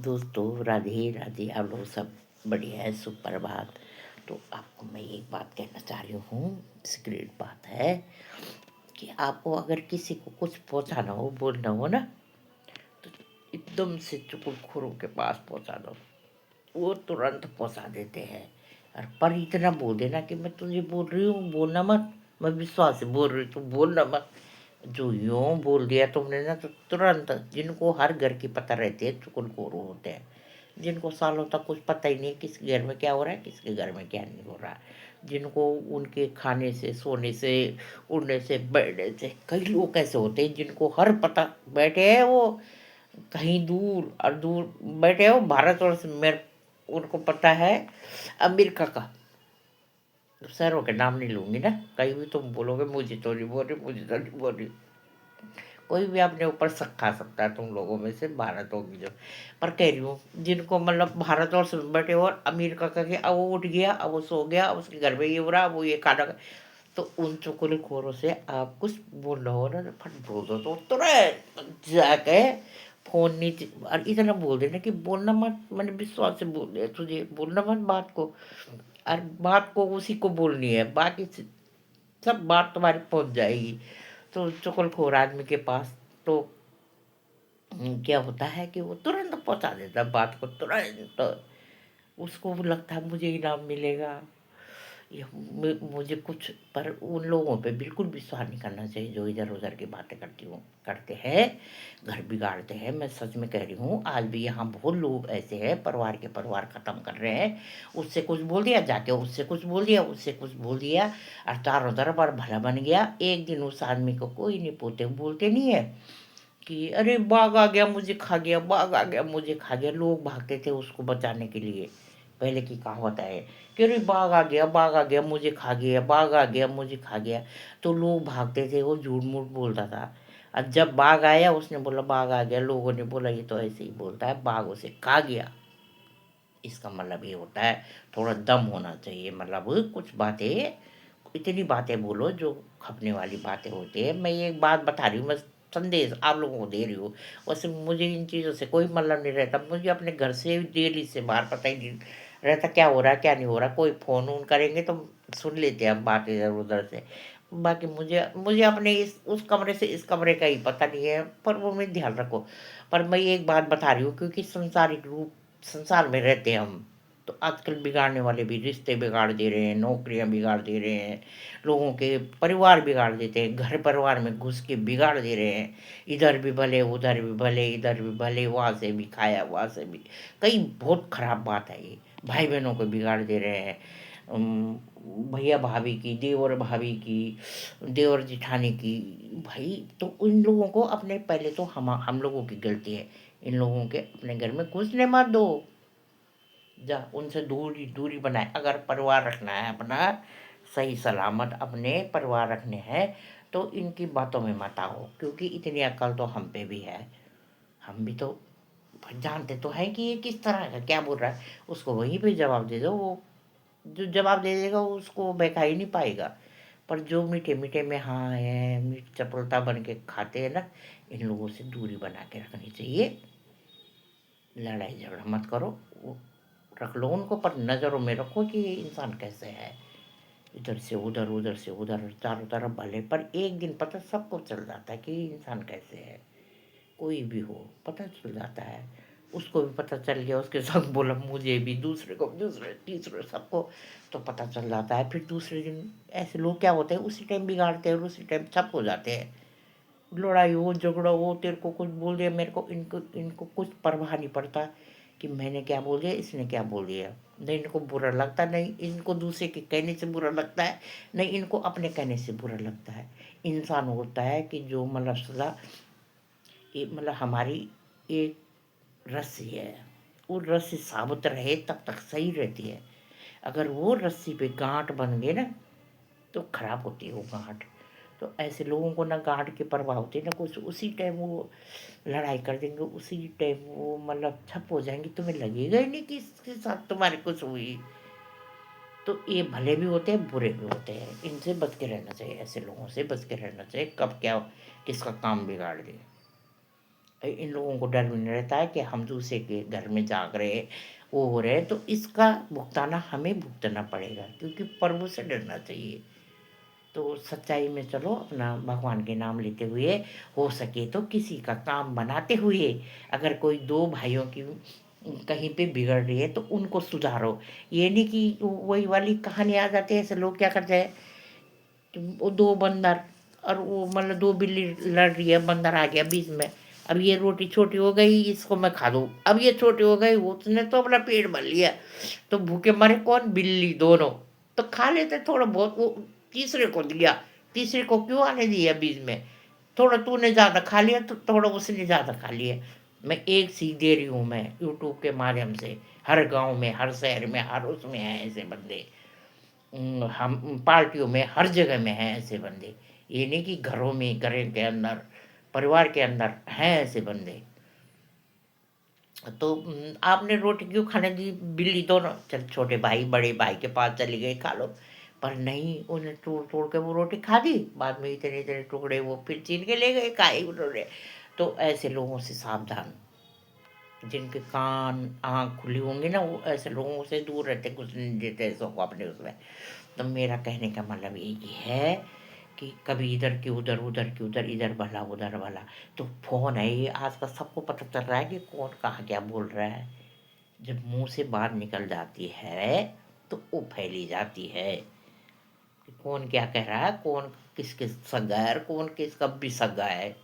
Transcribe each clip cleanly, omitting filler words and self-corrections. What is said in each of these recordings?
दोस्तों, राधे राधे। आप लोग सब बढ़िया है, सुप्रभात। तो आपको मैं एक बात कहना चाह रही हूँ। सीक्रेट बात है कि आपको अगर किसी को कुछ पहुँचाना हो, बोलना हो ना, तो एकदम से चुगलखोरों के पास पहुँचा दो। वो तुरंत पहुँचा देते हैं। और पर इतना बोल देना कि मैं तुझे बोल रही हूँ, बोलना मत। मैं विश्वास से बोल रही हूँ, तू बोलना मत। जो यूं बोल दिया तुमने ना, तो तुरंत जिनको हर घर की पता रहती है चुगलखोर होते हैं। जिनको सालों तक कुछ पता ही नहीं किसके घर में क्या हो रहा है, किसके घर में क्या नहीं हो रहा। जिनको उनके खाने से, सोने से, उड़ने से, बैठने से, कई लोग ऐसे होते हैं जिनको हर पता। बैठे हैं वो कहीं दूर, और दूर बैठे हो भारतवर्ष में, उनको पता है अमेरिका का। शहरों के नाम नहीं लूंगी ना, कहीं भी तुम बोलोगे मुझे तो नहीं बोल रही, मुझे तो नहीं बोल रही। कोई भी अपने ऊपर शक खा सकता है तुम लोगों में से, भारत होगी जो। पर कह रही हूँ जिनको मतलब भारत और में बैठे हो और अमेरिका का कि अब वो उठ गया, अब वो सो गया, अब उसके घर में ये हो रहा, अब वो ये खाना तो उन चुगलखोरों से आप कुछ बोल रहे हो ना, तो फट बोल दो तो तुरंत जाके फोन नीचे और इतना बोल देना कि बोलना मत। मैंने विश्वास से बोल दिया तुझे बोलना मत बात को। और बात को उसी को बोलनी है, बाकी सब बात तुम्हारी पहुंच जाएगी। तो चुगलखोर आदमी के पास तो क्या होता है कि वो तुरंत पहुंचा देता है बात को, तुरंत। उसको वो लगता है मुझे इनाम मिलेगा, या मुझे कुछ। पर उन लोगों पे बिल्कुल विश्वास नहीं करना चाहिए जो इधर उधर की बातें करते हैं, घर बिगाड़ते हैं। मैं सच में कह रही हूँ, आज भी यहाँ बहुत लोग ऐसे हैं, परिवार के परिवार ख़त्म कर रहे हैं। उससे कुछ बोल दिया जाके, उससे कुछ बोल दिया, उससे कुछ बोल दिया, और चारों तरफ और भला बन गया। एक दिन उस आदमी को कोई नहीं पोते बोलते नहीं है कि अरे बाघ आ गया मुझे खा गया, बाघ आ गया मुझे खा गया। लोग भागते थे उसको बचाने के लिए। पहले की कहावत है कि अरे बाघ आ गया, बाघ आ गया मुझे खा गया, बाघ आ गया मुझे खा गया। तो लोग भागते थे, वो झूठ मूठ बोलता था। और जब बाघ आया, उसने बोला बाघ आ गया, लोगों ने बोला ये तो ऐसे ही बोलता है, बाघ उसे खा गया। इसका मतलब ये होता है थोड़ा दम होना चाहिए। मतलब कुछ बातें, इतनी बातें बोलो जो खपने वाली बातें होती है। मैं ये एक बात बता रही हूँ, मैं संदेश आप लोगों को दे रही हूँ। वैसे मुझे इन चीज़ों से कोई मतलब नहीं रहता। मुझे अपने घर से डेली से बाहर पता ही नहीं रहता क्या हो रहा है क्या नहीं हो रहा। कोई फ़ोन वोन करेंगे तो सुन लेते हैं हम बात इधर उधर से। बाकी मुझे मुझे अपने इस उस कमरे से इस कमरे का ही पता नहीं है, पर वो मैं ध्यान रखो। पर मैं ये एक बात बता रही हूँ, क्योंकि संसारिक रूप संसार में रहते हैं हम। तो आजकल बिगाड़ने वाले भी रिश्ते बिगाड़ दे रहे हैं, नौकरियां बिगाड़ दे रहे हैं, लोगों के परिवार बिगाड़ देते हैं, घर परिवार में घुस के बिगाड़ दे रहे हैं। इधर भी भले, उधर भी भले, इधर भी भले, वहाँ से भी खाया, वहाँ से भी। कई बहुत खराब बात है ये। भाई बहनों को बिगाड़ दे रहे हैं। अम, भैया भाभी की, देवर भाभी की, देवर जिठानी की। भाई तो इन लोगों को अपने, पहले तो हम लोगों की गलती है। इन लोगों के अपने घर में घुसने मत दो। जा उनसे दूरी दूरी बनाए। अगर परिवार रखना है अपना, सही सलामत अपने परिवार रखने हैं, तो इनकी बातों में मत आओ, क्योंकि इतनी अकल तो हम पे भी है। हम भी तो जानते तो हैं कि ये किस तरह का क्या बोल रहा है। उसको वहीं पे जवाब दे दो। वो जो जवाब दे देगा उसको बहका ही नहीं पाएगा। पर जो मीठे मीठे में हाँ है, मीठ चपलता बन के खाते हैं ना, इन लोगों से दूरी बना के रखनी चाहिए। लड़ाई झगड़ा मत करो। वो रख लो उनको, पर नज़रों में रखो कि ये इंसान कैसे है। इधर से उधर, उधर से उधर, चारों तरफ भले, पर एक दिन पता सबको चल जाता है कि ये इंसान कैसे है। कोई भी हो पता चल जाता है। उसको भी पता चल गया, उसके संग बोला, मुझे भी, दूसरे को, दूसरे तीसरे सबको तो पता चल जाता है। फिर दूसरे दिन ऐसे लोग क्या होते हैं, उसी टाइम बिगाड़ते हैं और उसी टाइम छप हो जाते हैं। लड़ाई हो, झगड़ा हो, तेरे को कुछ बोल दिया, मेरे को, इनको इनको कुछ परवाह नहीं पड़ता कि मैंने क्या बोल दिया, इसने क्या बोल दिया। नहीं इनको बुरा लगता, नहीं इनको दूसरे के कहने से बुरा लगता है, नहीं इनको अपने कहने से बुरा लगता है। इंसान होता है कि जो मतलब सदा ये मतलब हमारी एक रस्सी है, वो रस्सी साबुत रहे तब तक सही रहती है। अगर वो रस्सी पे गांठ बन गई ना, तो खराब होती है वो गांठ। तो ऐसे लोगों को ना गांठ की परवाह होती है ना कुछ, उसी टाइम वो लड़ाई कर देंगे, उसी टाइम वो मतलब ठप हो जाएंगे, तुम्हें लगेगा ही नहीं कि इसके साथ तुम्हारे कुछ हुई। तो ये भले भी होते हैं, बुरे भी होते हैं। इनसे बच के रहना चाहिए, ऐसे लोगों से बच के रहना चाहिए। कब क्या किसका काम बिगाड़ दे। इन लोगों को डर भी नहीं रहता है कि हम दूसरे के घर में जाग रहे हैं, वो हो रहे हैं, तो इसका भुगताना हमें भुगतना पड़ेगा, क्योंकि प्रभु से डरना चाहिए। तो सच्चाई में चलो, अपना भगवान के नाम लेते हुए, हो सके तो किसी का काम बनाते हुए, अगर कोई दो भाइयों की कहीं पे बिगड़ रही है तो उनको सुधारो। ये नहीं कि वही वाली कहानी आ जाती है, ऐसे लोग क्या करते हैं कि वो दो बंदर, और वो मतलब दो बिल्ली लड़ रही है, बंदर आ गया बीच में, अब ये रोटी छोटी हो गई, इसको मैं खा दूँ, अब ये छोटी हो गई, वो उसने तो अपना पेट भर लिया, तो भूखे मरे कौन, बिल्ली दोनों। तो खा लेते थोड़ा बहुत, वो तीसरे को दिया, तीसरे को क्यों आने दिया बीच में, थोड़ा तूने ज़्यादा खा लिया तो थोड़ा उसने ज़्यादा खा लिया। मैं एक सीख दे रही हूँ, मैं यूट्यूब के माध्यम से, हर गांव में, हर शहर में, हर उसमें हैं ऐसे बंदे। हम पार्टियों में, हर जगह में हैं ऐसे बंदे। ये नहीं कि घरों में, घर के अंदर, परिवार के अंदर हैं ऐसे बंदे। तो आपने रोटी क्यों खाने दी, बिल्ली दोनों, चल छोटे भाई बड़े भाई के पास चली गई, खा लो। पर नहीं, उन्हें तोड़ तोड़ के वो रोटी खा दी, बाद में इतने इतने टुकड़े वो फिर छीन के ले गए, खाए उन्होंने। तो ऐसे लोगों से सावधान, जिनके कान आँख खुली होंगी ना, वो ऐसे लोगों से दूर रहते, कुछ नहीं देते सबको अपने उसमें। तो मेरा कहने का मतलब यही है कि कभी इधर की उधर, उधर की उधर, इधर भला उधर भला। तो फ़ोन है ये, आजकल सबको पता चल रहा है कि कौन कहाँ क्या बोल रहा है। जब मुंह से बात निकल जाती है तो वो फैली जाती है कि कौन क्या कह रहा है, कौन किसके सगा है, और कौन किस कब भी सगा है।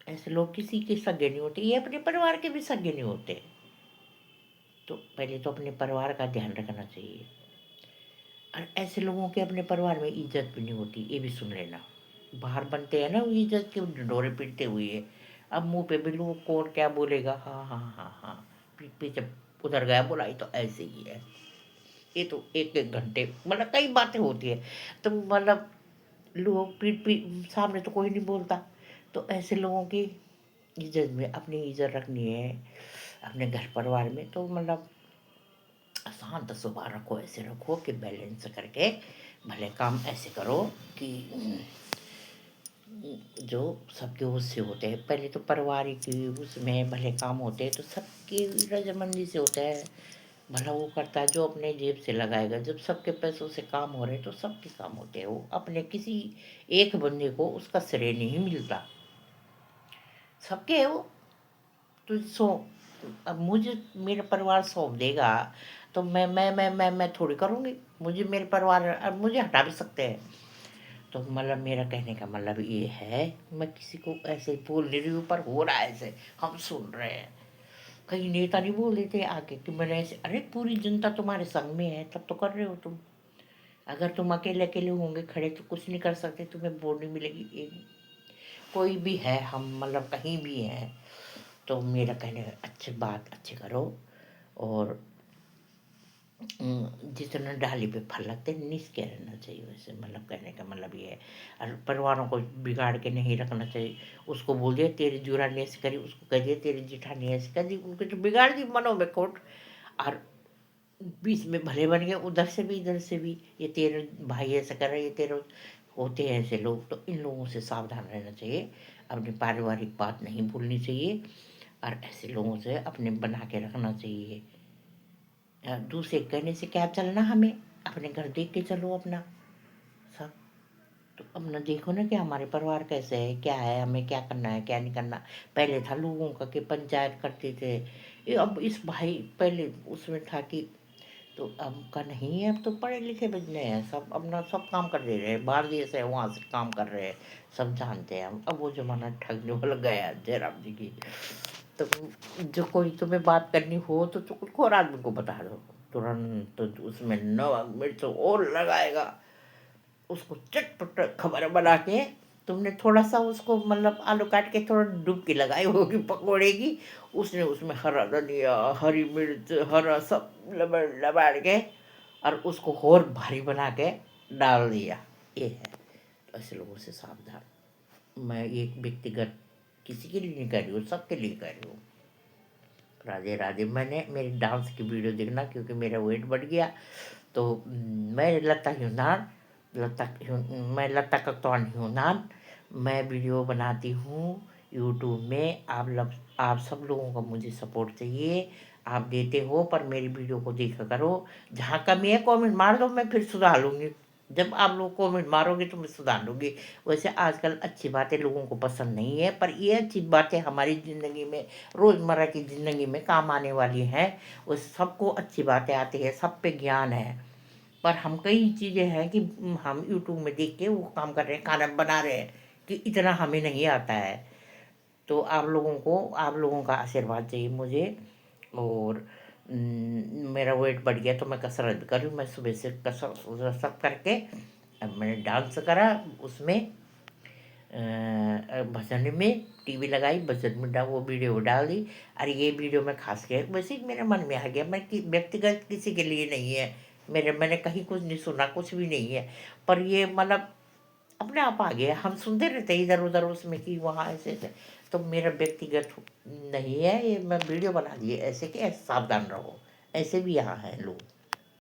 ऐसे लोग किसी के सगे नहीं होते, ये अपने परिवार के भी सगे नहीं होते। तो पहले तो अपने परिवार का ध्यान रखना चाहिए। और ऐसे लोगों के अपने परिवार में इज्जत भी नहीं होती, ये भी सुन लेना। बाहर बनते हैं ना वो इज्जत के ढिंढोरे पीटते हुए, अब मुंह पे भी लोग कौन क्या बोलेगा, हाँ हाँ हाँ हाँ, पीठ पीछे उधर गया बोला, ये तो ऐसे ही है। ये तो एक एक घंटे मतलब कई बातें होती है, तो मतलब लोग पीठ पीठ सामने तो कोई नहीं बोलता। तो ऐसे लोगों की इज्जत में अपनी इज्जत रखनी है, अपने घर परिवार में तो मतलब शांत स्वभाव रखो, ऐसे रखो कि बैलेंस करके भले काम ऐसे करो कि जो सबके उससे होते हैं। पहले तो पारिवारिक की उसमें भले काम होते हैं तो सबकी रजामंदी से होता है, भला वो करता है जो अपने जेब से लगाएगा। जब सबके पैसों से काम हो रहे हैं तो सबके काम होते हैं, वो अपने किसी एक बंदे को उसका श्रेय नहीं मिलता, सबके है वो। तो सो अब मुझे मेरा परिवार सौंप देगा तो मैं थोड़ी करूँगी, मुझे मेरे परिवार अब मुझे हटा भी सकते हैं। तो मतलब मेरा कहने का मतलब ये है, मैं किसी को ऐसे ही बोल नहीं रही हूँ, पर हो रहा है ऐसे, हम सुन रहे हैं। कहीं नेता नहीं बोल देते आके कि मैंने ऐसे, अरे पूरी जनता तुम्हारे संग में है तब तो कर रहे हो तुम। अगर तुम अकेले अकेले होंगे खड़े तो कुछ नहीं कर सकते, तुम्हें वोट नहीं मिलेगी। एक कोई भी है, हम मतलब कहीं भी हैं, तो मेरा कहने का अच्छी बात अच्छी करो। और जितना डाली पे फल लगते हैं, निस के रहना चाहिए, वैसे मतलब कहने का मतलब ये है। और परिवारों को बिगाड़ के नहीं रखना चाहिए। उसको बोल दिया तेरी जुरानी ऐसी करी, उसको कह दिया तेरी जिठानी ऐसी कर दी, उनके तो बिगाड़ दी मनों में खोट। और बीच में भले बन गए, उधर से भी इधर से भी, ये तेरे भाई ऐसा कर रहे, ये तेरे होते हैं ऐसे लोग। तो इन लोगों से सावधान रहना चाहिए, अपनी पारिवारिक बात नहीं भूलनी चाहिए, और ऐसे लोगों से अपने बना के रखना चाहिए। दूसरे कहने से क्या चलना, हमें अपने घर देख के चलो अपना सब। तो अपना देखो ना कि हमारे परिवार कैसे है, क्या है, हमें क्या करना है क्या नहीं करना। पहले था लोगों का कि पंचायत करते थे, ये अब इस भाई पहले उसमें था कि, तो अब का नहीं है। अब तो पढ़े लिखे बजने हैं सब, अपना सब काम कर दे रहे हैं, बाहर देश है वहाँ से काम कर रहे हैं, सब जानते हैं हम। अब वो जमाना ठगने वाला गया है जयराम जी की। तो जो कोई तुम्हें बात करनी हो तो चुटकुल आदमी को बता दो, तुरंत तो उसमें नमक मिर्च और लगाएगा, उसको चटपट खबर बना के। तुमने थोड़ा सा उसको मतलब आलू काट के थोड़ा डुबकी लगाई होगी पकौड़े की, उसने उसमें हरा धनिया, हरी मिर्च, हरा सब लबड़ लबाड़ के, और उसको और भारी बना के डाल दिया। ये है, ऐसे लोगों से सावधान। मैं एक व्यक्तिगत किसी के लिए नहीं कर रही हूँ, सबके लिए कर रही हूँ। राधे राधे। मैंने मेरी डांस की वीडियो देखना, क्योंकि मेरा वेट बढ़ गया। तो मैं लता यूनान, मैं लता कक्तौन यूनान, मैं वीडियो बनाती हूँ यूट्यूब में आप सब लोगों का मुझे सपोर्ट चाहिए। आप देते हो पर मेरी वीडियो को देखा करो, जहाँ कमी है कमेंट मार दो, मैं फिर सुधार लूँगी। जब आप लोग कमेंट मारोगे तो मैं सुधार लूँगी। वैसे आजकल अच्छी बातें लोगों को पसंद नहीं है, पर ये अच्छी बातें हमारी ज़िंदगी में, रोज़मर्रा की ज़िंदगी में काम आने वाली हैं। वो सबको अच्छी बातें आती है, सब पे ज्ञान है। पर हम कई चीज़ें हैं कि हम यूट्यूब में देख के वो काम कर रहे हैं, खाना बना रहे हैं, कि इतना हमें नहीं आता है। तो आप लोगों का आशीर्वाद चाहिए मुझे। और मेरा वेट बढ़ गया तो मैं कसरत करूँ। मैं सुबह से कसरत वसरत करके अब मैंने डांस करा उसमें, भजन में टीवी लगाई, भजन में वो वीडियो डाल दी। अरे ये वीडियो मैं खास के वैसे ही मेरे मन में आ गया, मैं व्यक्तिगत किसी के लिए नहीं है, मैंने कहीं कुछ नहीं सुना, कुछ भी नहीं है। पर ये मतलब अपने आप आ गया, हम सुनते रहते हैं इधर उधर उसमें कि वहाँ ऐसे ऐसे। तो मेरा व्यक्तिगत नहीं है ये, मैं वीडियो बना दिए ऐसे कि ऐसे सावधान रहो, ऐसे भी यहाँ हैं लोग।